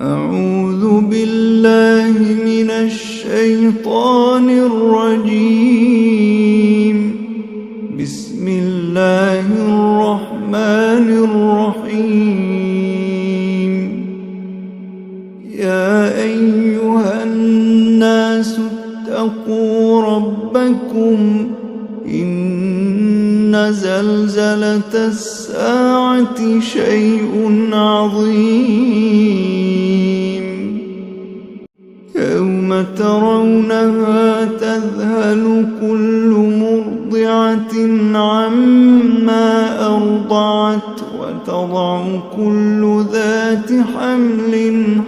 أعوذ بالله من الشيطان الرجيم. بسم الله الرحمن الرحيم. يا أيها الناس اتقوا ربكم إن زلزلة الساعة شيء عظيم يوم ترونها تذهل كل مرضعة عما أرضعت وتضع كل ذات حمل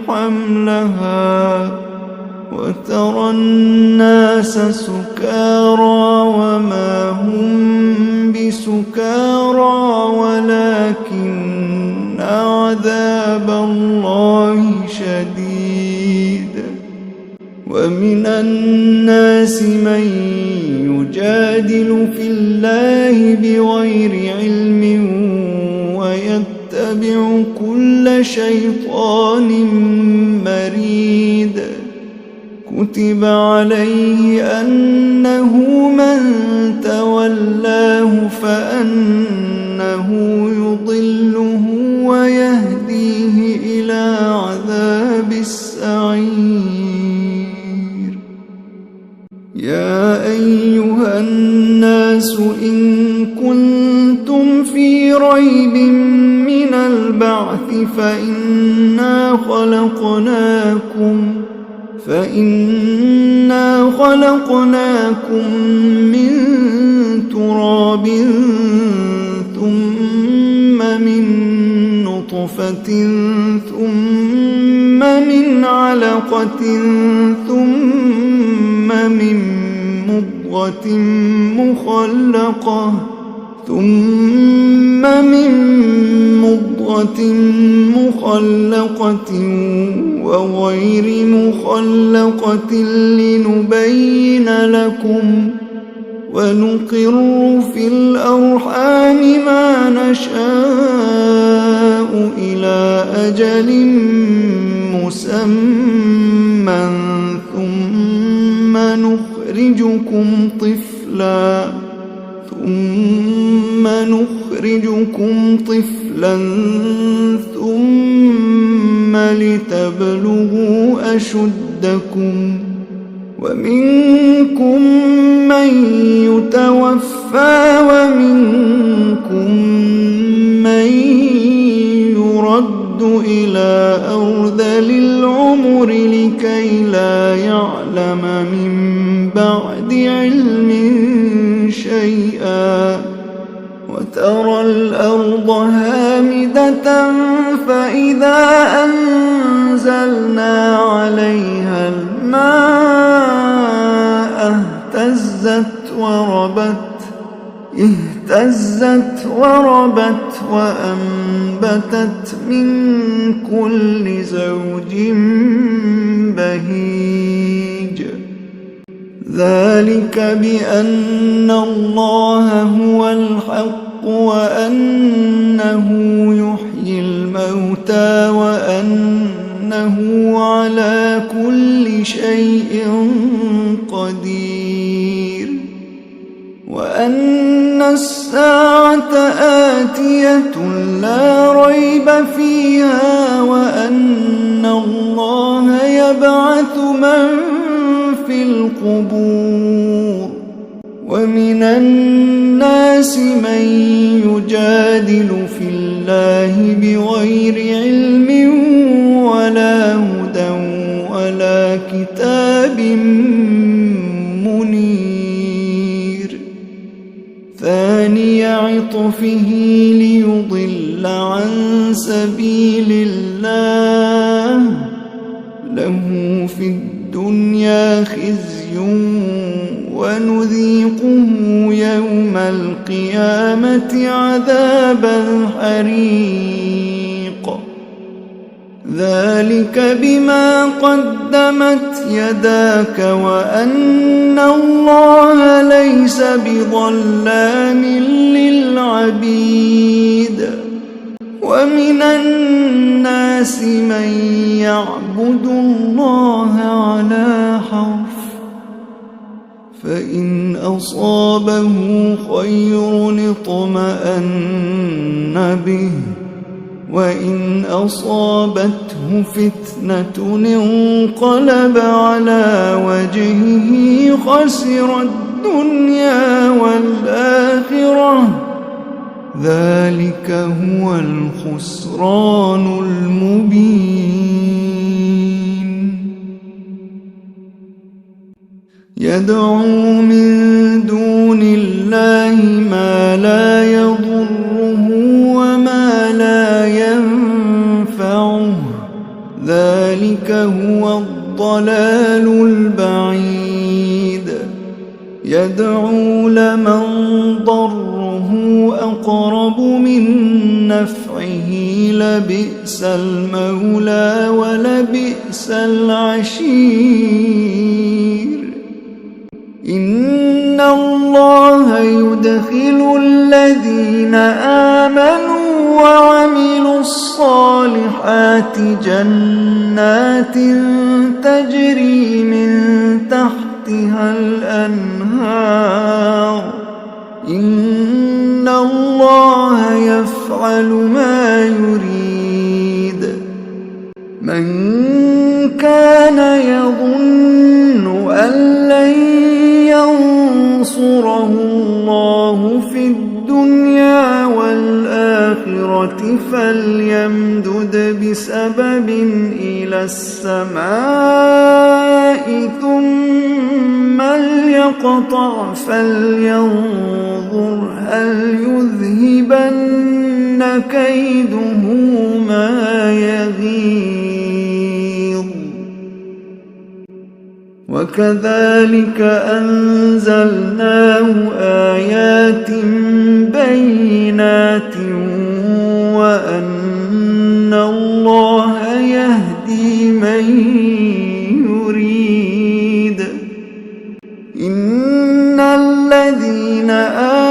حملها وترى الناس سكارى وما هم بسكارى ولكن عذاب الله شديد. ومن الناس من يجادل في الله بغير علم ويتبع كل شيطان مريد. كتب عليه أنه من تولاه فأنه يضله ويهديه إلى عذاب السعير. يا أيها الناس إن كنتم في ريب من البعث فإنا خلقناكم من تراب ثم من نطفة ثم من علقة ثم من مضغة مخلقة وغير مخلقة لنبين لكم ونقر في الأرحام ما نشاء إلى أجل مسمى ثم نخرجكم طفلا ثم لتبلغوا أشدكم ومنكم من يتوفى ومنكم من يرد إلى أرذل العمر لكي لا يعلم من بعد علم شيئا. وترى الأرض هامدة فإذا أنزلنا عليها الماء اهتزت وربت وأنبتت من كل زوج بهيج. ذلك بأن الله هو الحق وأنه يحيي الموتى وأنه على كل شيء قدير وأن الساعة آتية لا ريب فيها وأن الله يبعث من في القبور. ومن الناس من يجادل في الله بغير علم ولا هدى ولا كتاب منير. ثاني عطفه ليضل عن سبيل الله له في الدنيا خزي ونذيقه يوم القيامة عذاب الحريق. ذلك بما قدمت يداك وأن الله ليس بظلام للعبيد. ومن الناس من يعبد الله على حرف فإن أصابه خير اطمأن به وإن أصابته فتنة انقلب على وجهه خسر الدنيا والآخرة ذلك هو الخسران المبين. يدعو من دون الله ما لا يضره وما لا ينفعه ذلك هو الضلال البعيد. يدعو لمن ضره أقرب من نفعه لبئس المولى ولبئس العشير. إن الله يدخل الذين آمنوا وعملوا الصالحات جنات تجري من تحتها الأنهار إن الله يفعل ما يريد. من كان يظن أن لن ينصره الله في الدنيا والآخرة فليمدد بسبب إلى السماء ثم ليقطع فلينظر هل يذهبن كيده ما يغيظ. وكذلك أنزلناه آيات بينات وأن الله يهدي من يريد. إن الذين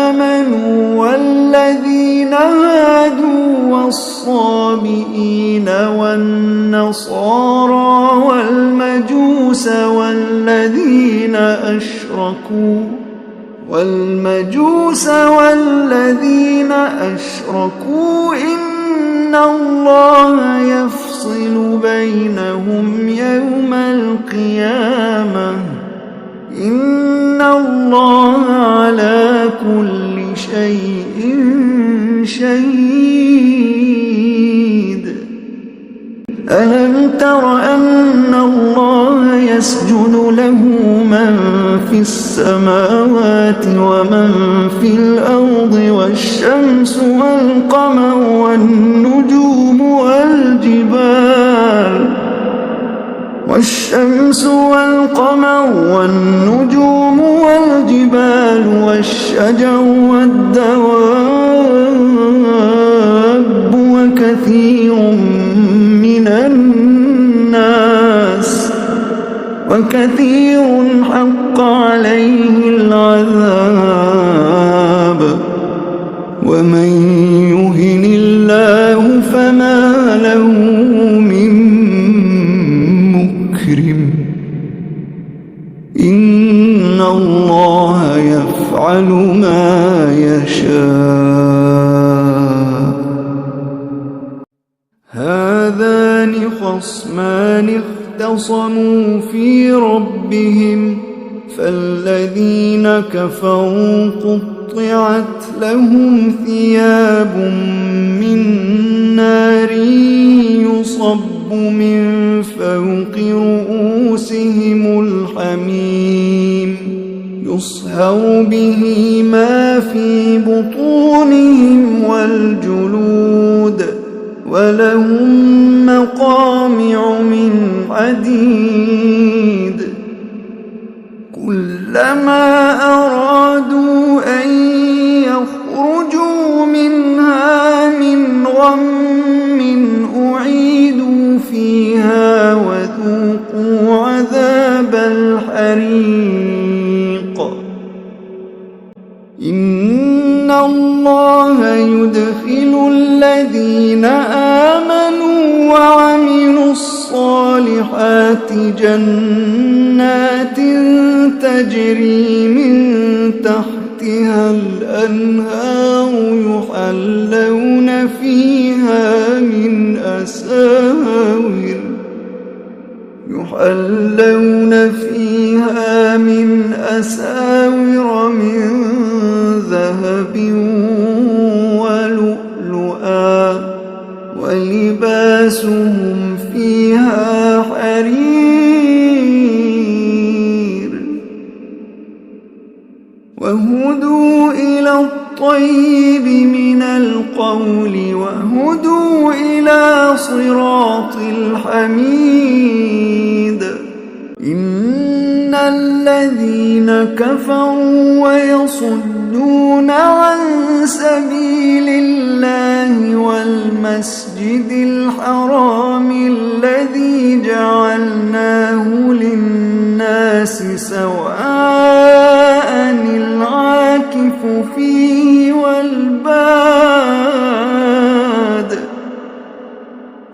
آمنوا والذين هادوا والصابئين والنصارى والمجوس والذين أشركوا إن الله يفصل بينهم يوم القيامة إن الله على كل شيء شهيد. ألم تر أن الله يسجد له من في السماوات ومن في الأرض والشمس والقمر والنجوم والجبال والشجر والدواب وكثير حق عليه العذاب ومن يهن الله فما له من مكرم. إن الله يفعل ما يشاء. هذان خصمان اختصموا في ربهم فالذين كفروا قطعت لهم ثياب من نار يصب من فوق رؤوسهم الحميم يصهر به ما في بطونهم والجلود ولهم مقامع من حديد كلما أرادوا أن يخرجوا منها من غم أعيدوا فيها وذوقوا عذاب الحريق. إن الله يدخل الذين الصالحات جنات تجري من تحتها الأنهار يحلون فيها من أساور من ذهب ولؤلؤا ولباسهم فيها حرير وهدوا إلى الطيب من القول وهدوا إلى صراط الحميد إن الذين كفروا ويصدون عن سبيل الله والمسجد الحرام الذي جعلناه للناس سواء العاكف فيه والباد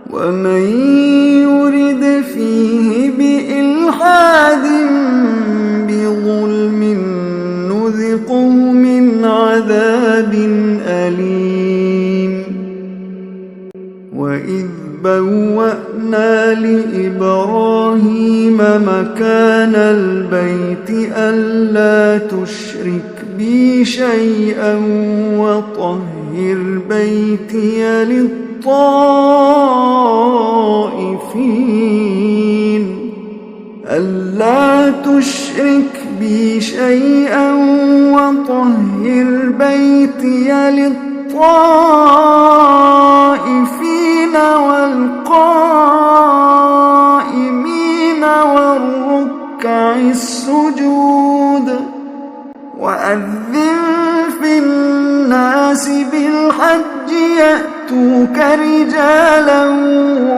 ومن يرد فيه بإلحاد بظلم نذقه من عذاب أليم وإذ بوأنا لإبراهيم مكان البيت ألا تشرك بي شيئا وطهر بيتي للطائفين ألا تشرك بي شيئا وطهر بيتي للطائفين والقائمين والركع السجود وأذن في الناس بالحج يأتوك رجالا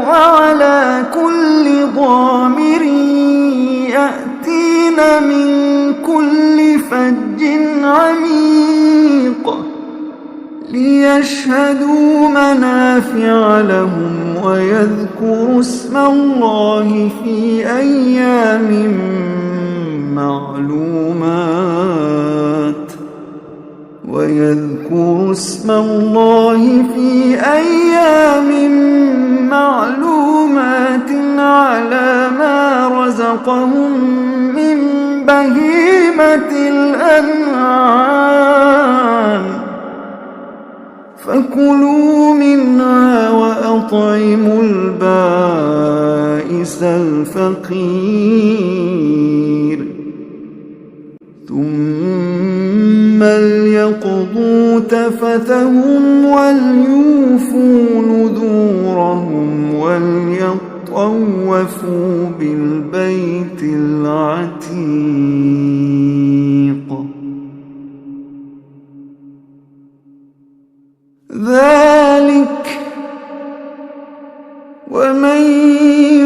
وعلى كل ضامر يأتين من كل فج عميق ليشهدوا منافع لهم ويذكروا اسم الله في أيام معلومات على ما رزقهم من بهيمة الأنعام فكلوا منها وأطعموا البائس الفقير ثم ليقضوا تفثهم وليوفوا نذورهم وليطوفوا بالبيت العتيق ذلك ومن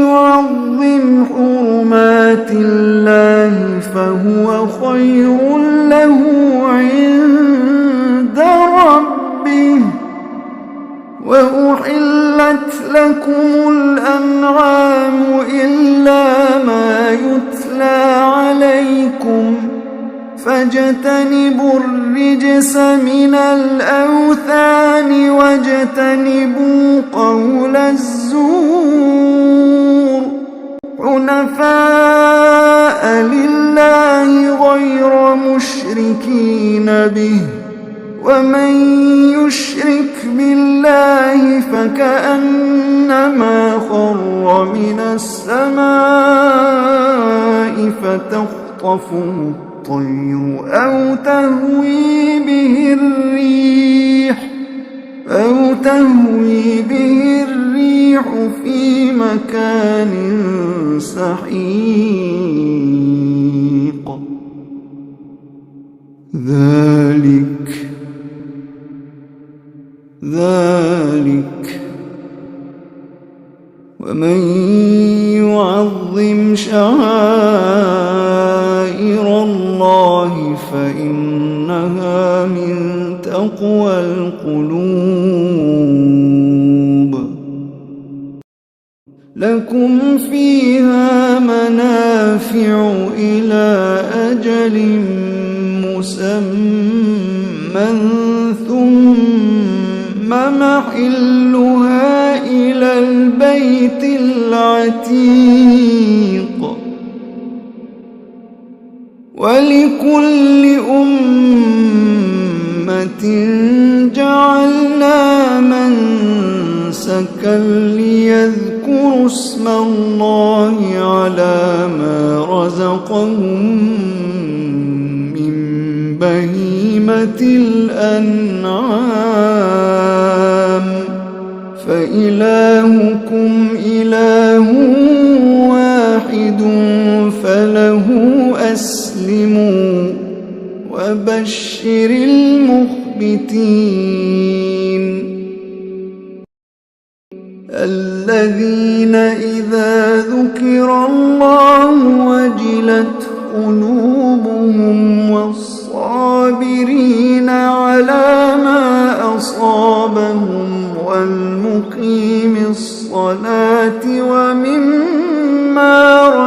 يعظم حرمات الله فهو خير له عند ربه وأحلت لكم الأنعام إلا ما يتلى عليكم فاجتنبوا الرجس من الأوثان واجتنبوا قول الزور حنفاء لله غير مشركين به ومن يشرك بالله فكأنما خر من السماء فتخطفه الطير أو تهوي به الريح في مكان سحيق ذلك ومن يعظم شعائر الله فإنها من تقوى القلوب لكم فيها منافع إلى أجل مسمى ثم محلها إلى البيت العتيق ولكل أمة جعلنا منسكا ليذكروا اسم الله على ما رزقهم من بهيمة الأنعام فإلهكم إله واحد فله أسلموا وبشر المخبتين الذين إذا ذكر الله وجلت قلوبهم والصابرين على ما أصابهم والمقيم الصلاة ومما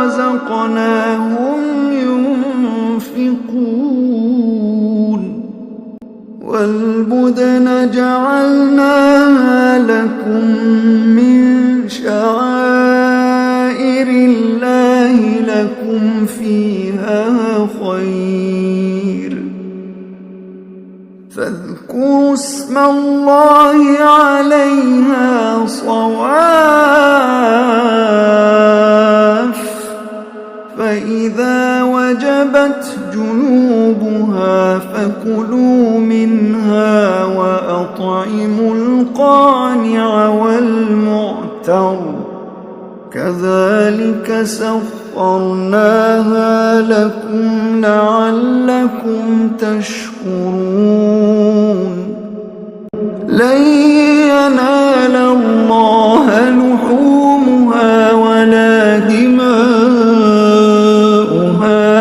رزقناهم ينفقون والبدن جعلناها لكم من شعائر الله لكم فيها خير فاذكروا اسم الله عليها صواف فإذا وجبت جنوبها فكلوا منها وأطعموا القانع والمعتر كذلك سخرناها لكم لعلكم تشكرون لن ينال الله لحومها ولا دماؤها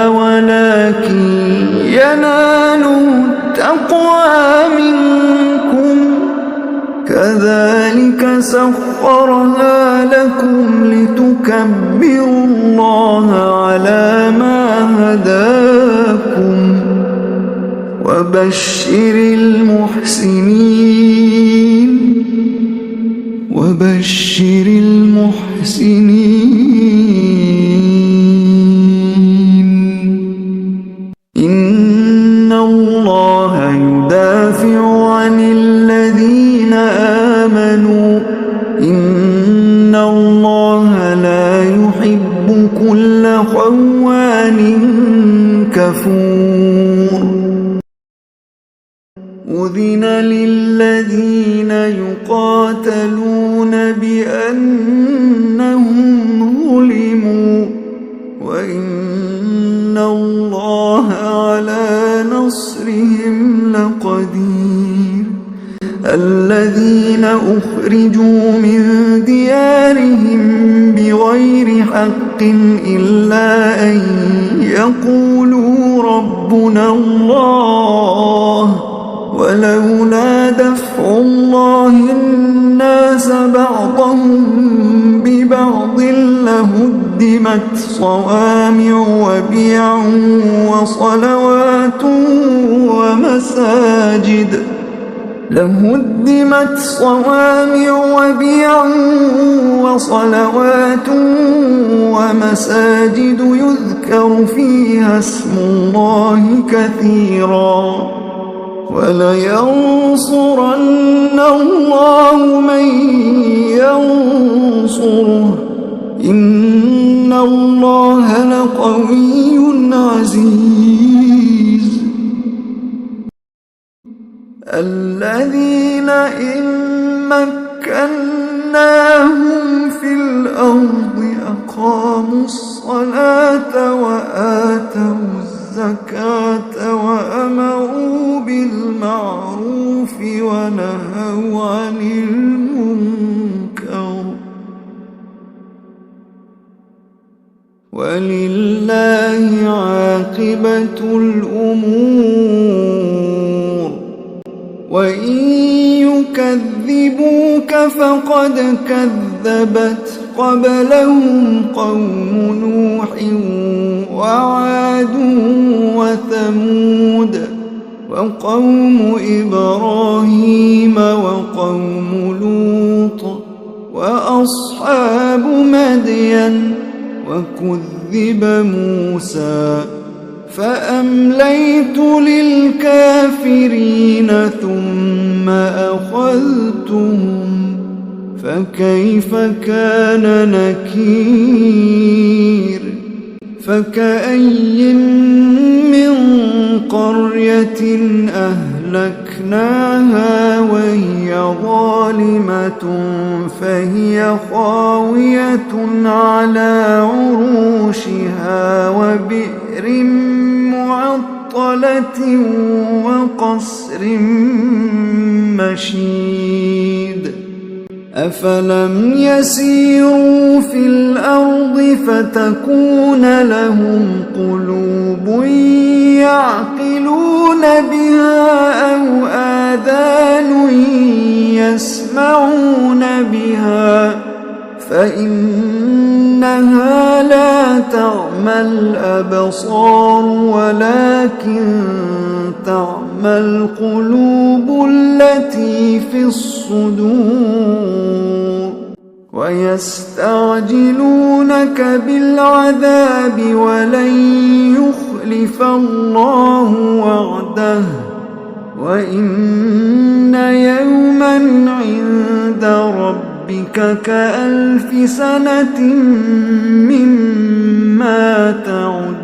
ولكن يناله التقوى منكم كذلك سخرها لكم لتكبروا الله على ما هداكم وبشر المحسنين إن الله يدافع عن الذين آمنوا إن الله لا يحب كل خوان كفور أذن للذين يقاتلون بأنهم ظلموا وإن الله على نصرهم لقدير الذين أخرجوا من ديارهم بغير حق إلا أن يقولوا ربنا الله ولولا دفع الله الناس بعضهم ببعض لهدمت صوامع وبيع وصلوات ومساجد يذكر فيها اسم الله كثيرا ولينصرن الله من ينصره إن الله لقوي عزيز الذين إن مكناهم في الأرض أقاموا الصلاة وآتوا الزكاة وأمروا بالمعروف ونهوا عن المنكر ولله عاقبة الأمور وإن يكذبوك فقد كذبت قبلهم قوم نوح وعاد وثمود وقوم إبراهيم وقوم لوط وأصحاب مدين وكذب موسى فأمليت للكافرين ثم أخذتهم فكيف كان نكير فكأي من قرية أهلكناها وهي ظالمة فهي خاوية على عروشها وبئر معطلة وقصر مشيد أفلم يسيروا في الأرض فتكون لهم قلوب يعقلون بها أو آذان يسمعون بها فإنها لا تعمى الأبصار ولكن تعمى القلوب التي في الصدور ويستعجلونك بالعذاب ولن يخلف الله وعده وإن يوما عند ربك كألف سنة مما تعدون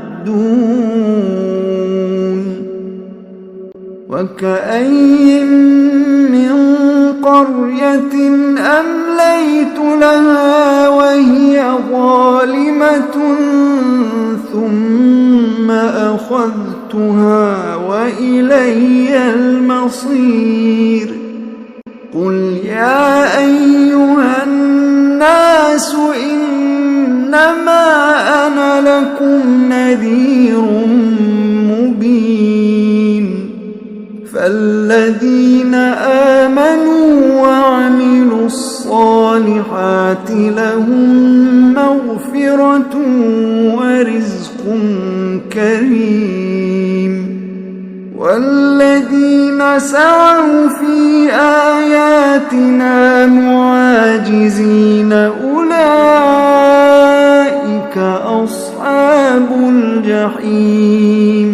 وكأي من قرية أمليت لها وهي ظالمة ثم أخذتها وإلي المصير قل يا أيها الناس إنما أنا لكم نذير مبين فالذين آمنوا وعملوا الصالحات لهم مغفرة ورزق كريم والذين سعوا في آياتنا معاجزين أولئك أصحاب الجحيم